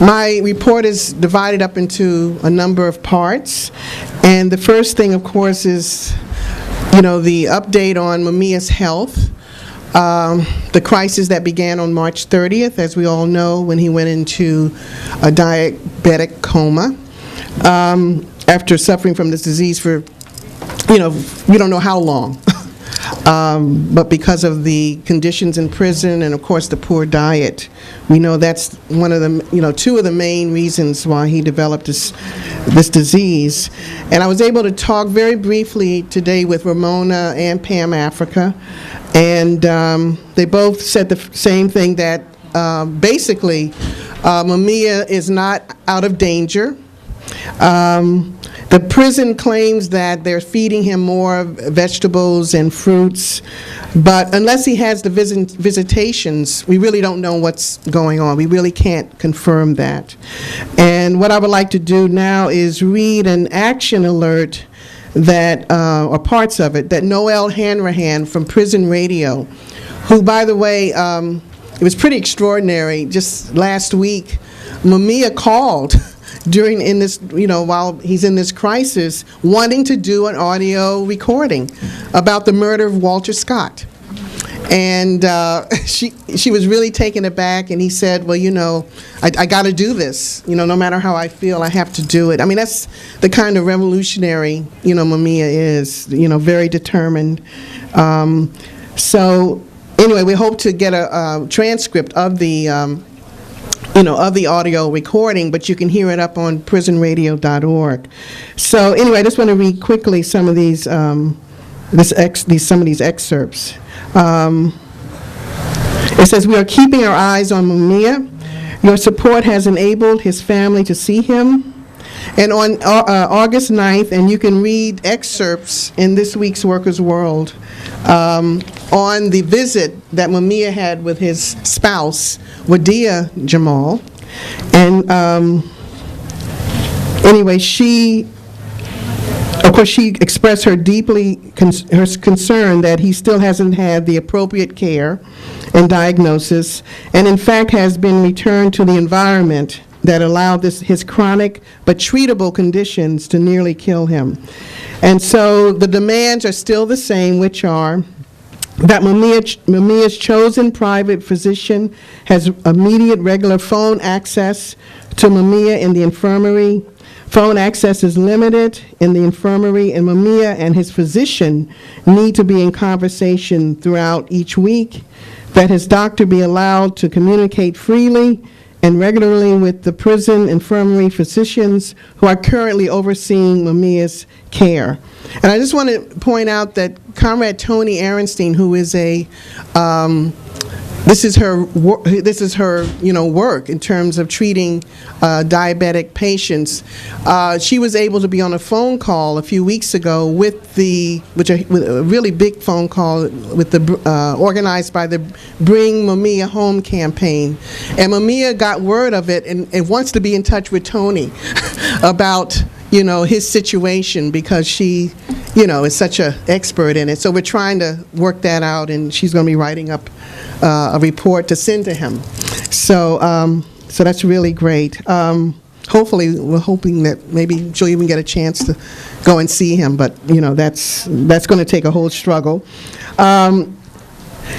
My report is divided up into a number of parts, and the first thing, of course, is, the update on Mumia's health, the crisis that began on March 30th, as we all know, when he went into a diabetic coma after suffering from this disease for, we don't know how long. But because of the conditions in prison and, of course, the poor diet, we know that's one of the, two of the main reasons why he developed this disease. And I was able to talk very briefly today with Ramona and Pam Africa, and they both said the same thing, that basically Mumia is not out of danger. The prison claims that they're feeding him more vegetables and fruits, but unless he has the visitations, we really don't know what's going on. We really can't confirm that. And what I would like to do now is read an action alert that, or parts of it, that Noel Hanrahan from Prison Radio, who, by the way, it was pretty extraordinary. Just last week, Mumia called while he's in this crisis, wanting to do an audio recording about the murder of Walter Scott. And she was really taken aback, and he said, well, I got to do this. No matter how I feel, I have to do it. I mean, that's the kind of revolutionary, Mumia is, very determined. So anyway, we hope to get a transcript of the of the audio recording, but you can hear it up on prisonradio.org. So anyway, I just want to read quickly some of these excerpts. It says, "We are keeping our eyes on Mumia. Your support has enabled his family to see him." And on August 9th, and you can read excerpts in this week's Workers' World on the visit that Mumia had with his spouse, Wadia Jamal. And anyway, she expressed her her concern that he still hasn't had the appropriate care and diagnosis, and in fact has been returned to the environment that allowed his chronic but treatable conditions to nearly kill him. And so the demands are still the same, which are that Mumia's chosen private physician has immediate regular phone access to Mumia in the infirmary. Phone access is limited in the infirmary, and Mumia and his physician need to be in conversation throughout each week, that his doctor be allowed to communicate freely and regularly with the prison infirmary physicians who are currently overseeing Mumia's care. And I just want to point out that Comrade Toni Ehrenstein, who is this is her work in terms of treating diabetic patients. She was able to be on a phone call a few weeks ago with a really big phone call with organized by the Bring Mumia Home campaign, and Mumia got word of it and wants to be in touch with Toni about his situation, because she is such an expert in it. So we're trying to work that out, and she's going to be writing up a report to send to him. So so that's really great. Hopefully, we're hoping that maybe she'll even get a chance to go and see him, but that's going to take a whole struggle.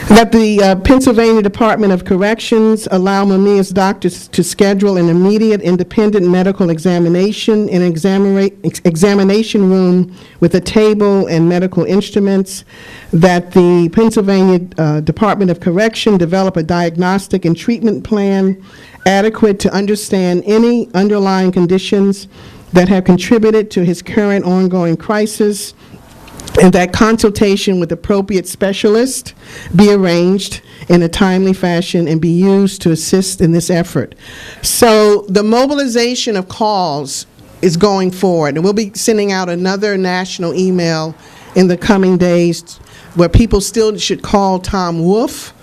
That the Pennsylvania Department of Corrections allow Mumia's doctors to schedule an immediate independent medical examination in an examination room with a table and medical instruments. That the Pennsylvania Department of Correction develop a diagnostic and treatment plan adequate to understand any underlying conditions that have contributed to his current ongoing crisis, and that consultation with appropriate specialists be arranged in a timely fashion and be used to assist in this effort. So the mobilization of calls is going forward, and we'll be sending out another national email in the coming days where people still should call Tom Wolf,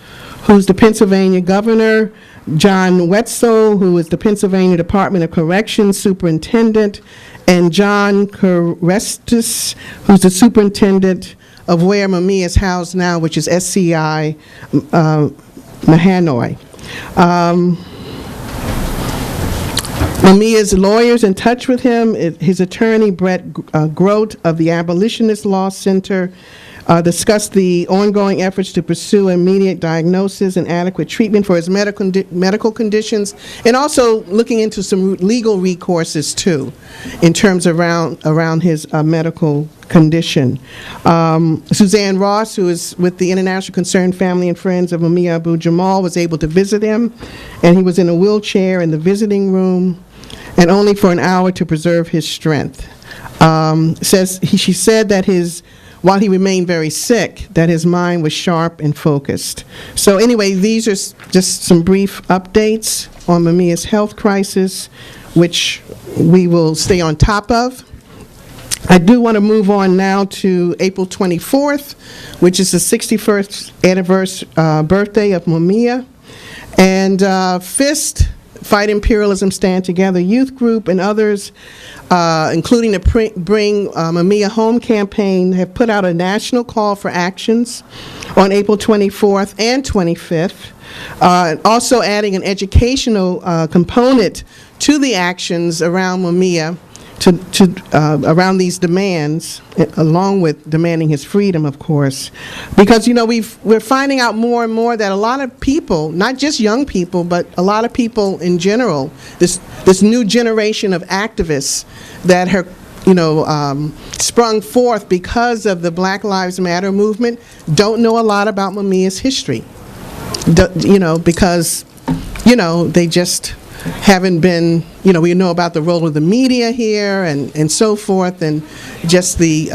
who's the Pennsylvania governor, John Wetzel, who is the Pennsylvania Department of Corrections superintendent, and John Korestis, who's the superintendent of where Mumia is housed now, which is SCI Mahanoy. Mumia's lawyers in touch with him, his attorney, Brett Grote of the Abolitionist Law Center, discussed the ongoing efforts to pursue immediate diagnosis and adequate treatment for his medical conditions, and also looking into some legal recourses, too, in terms around his medical condition. Suzanne Ross, who is with the International Concerned Family and Friends of Mumia Abu-Jamal, was able to visit him, and he was in a wheelchair in the visiting room, and only for an hour to preserve his strength. She said that while he remained very sick, that his mind was sharp and focused. So anyway, these are just some brief updates on Mumia's health crisis, which we will stay on top of. I do want to move on now to April 24th, which is the 61st birthday of Mumia. And FIST, Fight Imperialism, Stand Together youth group, and others, including the Bring Mumia Home campaign, have put out a national call for actions on April 24th and 25th, also adding an educational component to the actions around Mumia, around these demands, along with demanding his freedom, of course. Because, we're finding out more and more that a lot of people, not just young people, but a lot of people in general, this new generation of activists that have, sprung forth because of the Black Lives Matter movement, don't know a lot about Mumia's history. Because, they just haven't been, we know about the role of the media here and so forth, and just the,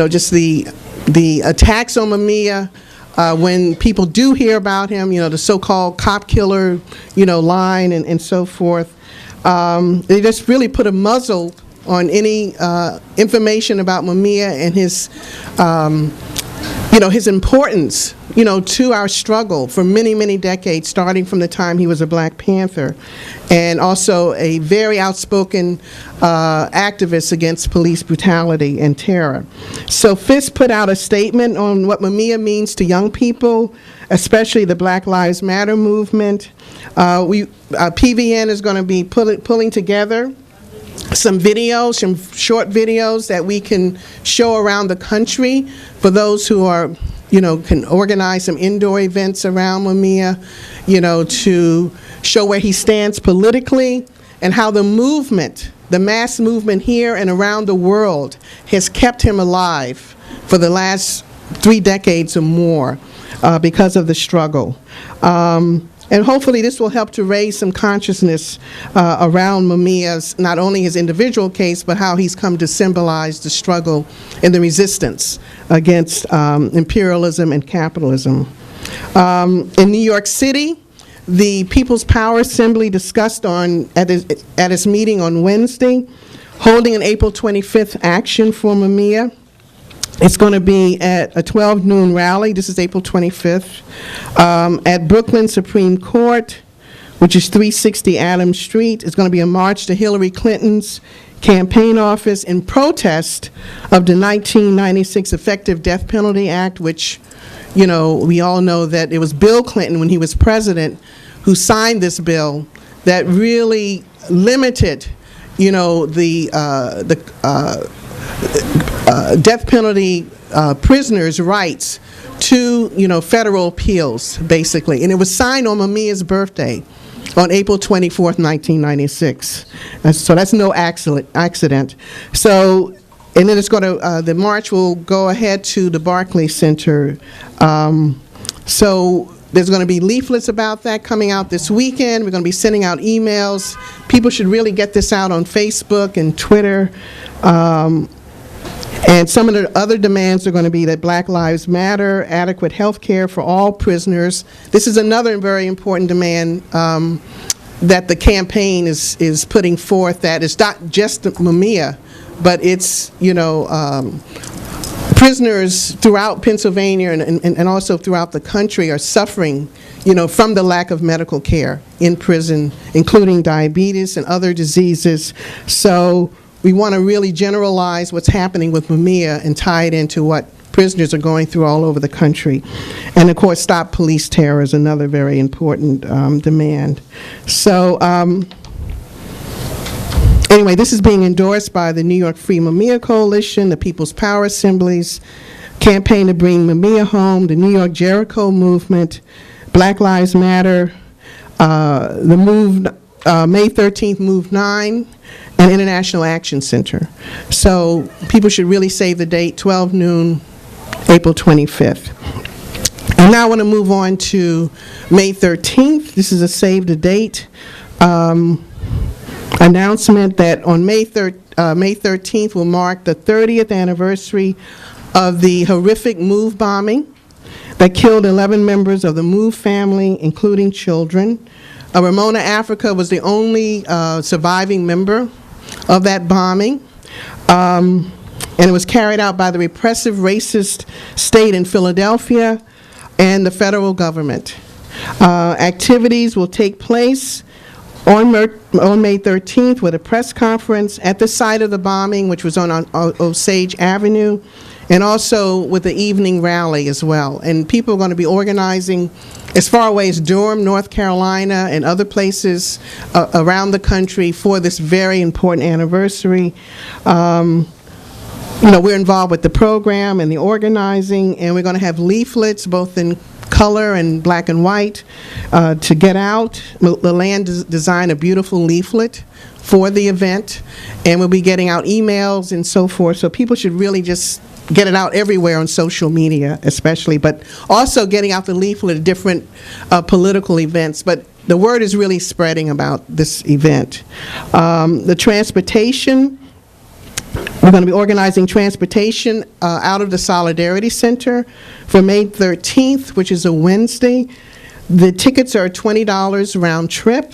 just the attacks on Mumia, when people do hear about him, the so-called cop killer, line and so forth. They just really put a muzzle on any information about Mumia and his, his importance, to our struggle for many, many decades, starting from the time he was a Black Panther, and also a very outspoken activist against police brutality and terror. So FIST put out a statement on what Mumia means to young people, especially the Black Lives Matter movement. PVN is going to be pulling together some videos, some short videos that we can show around the country for those who are, can organize some indoor events around Mumia, to show where he stands politically and how the movement, the mass movement here and around the world, has kept him alive for the last 3 decades or more because of the struggle. And hopefully this will help to raise some consciousness around Mumia's, not only his individual case, but how he's come to symbolize the struggle and the resistance against imperialism and capitalism. In New York City, the People's Power Assembly discussed at its meeting on Wednesday, holding an April 25th action for Mumia. It's going to be at a 12 noon rally. This is April 25th, at Brooklyn Supreme Court, which is 360 Adams Street. It's going to be a march to Hillary Clinton's campaign office in protest of the 1996 Effective Death Penalty Act, which, we all know that it was Bill Clinton, when he was president, who signed this bill that really limited, the death penalty prisoners' rights to, federal appeals, basically. And it was signed on Mumia's birthday on April 24th, 1996. So that's no accident. So, and then it's going to, the march will go ahead to the Barclays Center. So there's going to be leaflets about that coming out this weekend. We're going to be sending out emails. People should really get this out on Facebook and Twitter. And some of the other demands are going to be that Black Lives Matter, adequate health care for all prisoners. This is another very important demand that the campaign is putting forth, that it's not just Mumia, but it's, prisoners throughout Pennsylvania and also throughout the country are suffering, from the lack of medical care in prison, including diabetes and other diseases. So we want to really generalize what's happening with Mumia and tie it into what prisoners are going through all over the country. And of course, stop police terror is another very important demand. So anyway, this is being endorsed by the New York Free Mumia Coalition, the People's Power Assemblies, Campaign to Bring Mumia Home, the New York Jericho Movement, Black Lives Matter, the Move, May 13th Move 9, and International Action Center. So people should really save the date, 12 noon, April 25th. And now I want to move on to May 13th. This is a save the date announcement that on May 13th will mark the 30th anniversary of the horrific Move bombing that killed 11 members of the Move family, including children. Ramona, Africa was the only surviving member of that bombing. And it was carried out by the repressive, racist state in Philadelphia and the federal government. Activities will take place on May 13th with a press conference at the site of the bombing, which was on Osage Avenue, and also with the evening rally as well. And people are going to be organizing as far away as Durham, North Carolina, and other places around the country for this very important anniversary. You know, we're involved with the program and the organizing, and we're going to have leaflets both in color and black and white to get out. LaLanne designed a beautiful leaflet for the event, and we'll be getting out emails and so forth. So people should really just get it out everywhere on social media especially, but also getting out the leaflet at different political events. But the word is really spreading about this event. The transportation, we're going to be organizing transportation out of the Solidarity Center for May 13th, which is a Wednesday. The tickets are $20 round trip.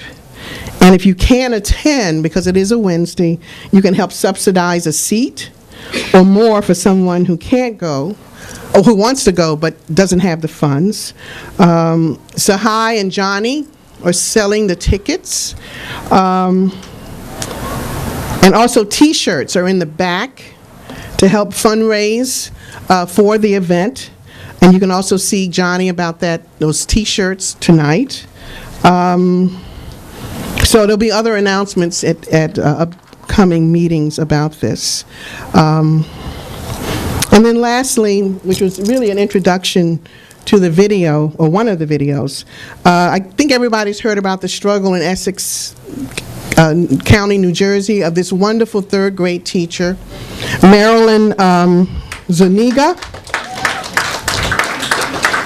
And if you can't attend, because it is a Wednesday, you can help subsidize a seat or more for someone who can't go, or who wants to go but doesn't have the funds. Sahai and Johnny are selling the tickets. And also T-shirts are in the back to help fundraise for the event. And you can also see Johnny about those T-shirts tonight. So there'll be other announcements at upcoming meetings about this. And then lastly, which was really an introduction to the video, or one of the videos, I think everybody's heard about the struggle in Essex County, New Jersey, of this wonderful third grade teacher, Marilyn Zuniga.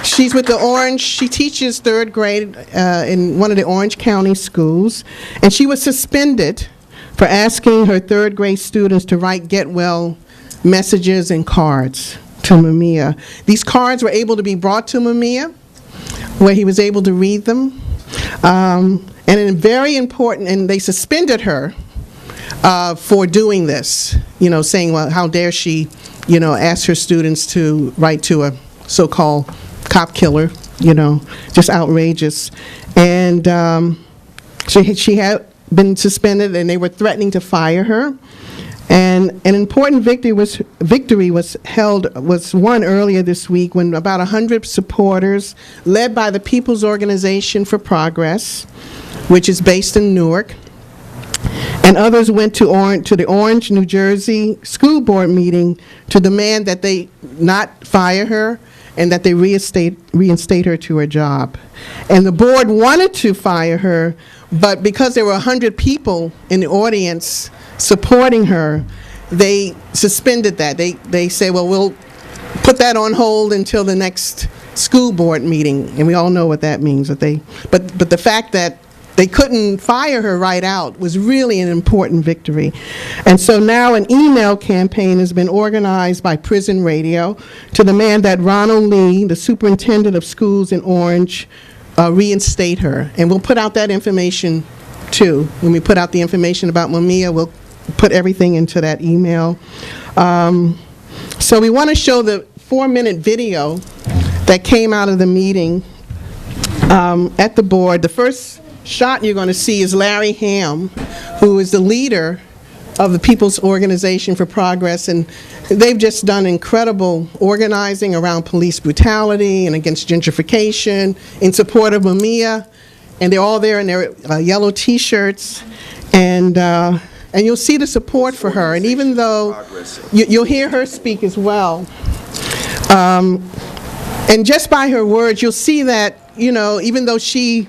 She's with the Orange, she teaches third grade in one of the Orange County schools, and she was suspended for asking her third grade students to write get well messages and cards to Mumia. These cards were able to be brought to Mumia, where he was able to read them. And very important, and they suspended her for doing this, you know, saying, well, how dare she, you know, ask her students to write to a so-called cop killer, you know, just outrageous. And she had been suspended, and they were threatening to fire her. And an important victory was won earlier this week when about 100 supporters, led by the People's Organization for Progress, which is based in Newark, and others went to the Orange, New Jersey school board meeting to demand that they not fire her and that they reinstate her to her job. And the board wanted to fire her, but because there were 100 people in the audience supporting her, they suspended that. They say, well, we'll put that on hold until the next school board meeting, and we all know what that means. But the fact that they couldn't fire her right out was really an important victory. And so now an email campaign has been organized by Prison Radio to demand that Ronald Lee, the superintendent of schools in Orange, reinstate her. And we'll put out that information too. When we put out the information about Mumia, we'll put everything into that email. So we want to show the 4-minute video that came out of the meeting at the board. The first shot you're going to see is Larry Ham, who is the leader of the People's Organization for Progress, and they've just done incredible organizing around police brutality and against gentrification in support of Mumia, and they're all there in their yellow T-shirts, and you'll see the support for her, and even though you'll hear her speak as well, and just by her words, you'll see that, you know, even though she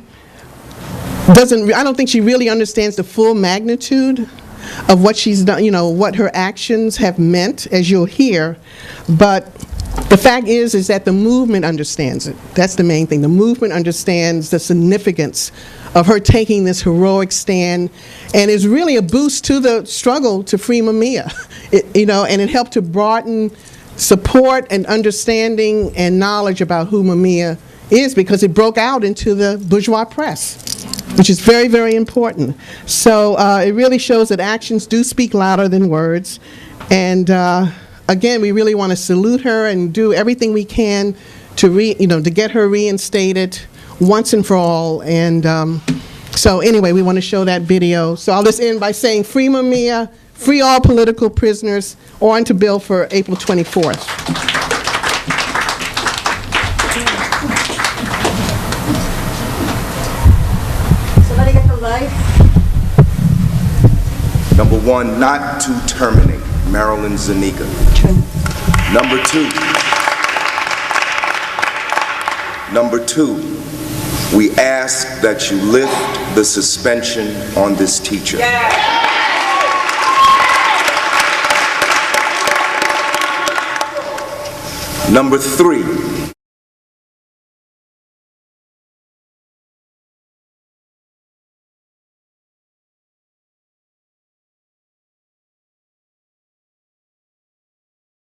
doesn't, I don't think she really understands the full magnitude of what she's done, you know, what her actions have meant, as you'll hear. But the fact is that the movement understands it. That's the main thing. The movement understands the significance of her taking this heroic stand, and is really a boost to the struggle to free Mumia. You know, and it helped to broaden support and understanding and knowledge about who Mumia is, because it broke out into the bourgeois press, which is very, very important. So it really shows that actions do speak louder than words. And again, we really want to salute her and do everything we can to to get her reinstated once and for all. And so anyway, we want to show that video. So I'll just end by saying, free Mumia, free all political prisoners, on to bill for April 24th. Somebody get the light. Number one, not to terminate Marilyn Zuniga. Number two, we ask that you lift the suspension on this teacher. Number three,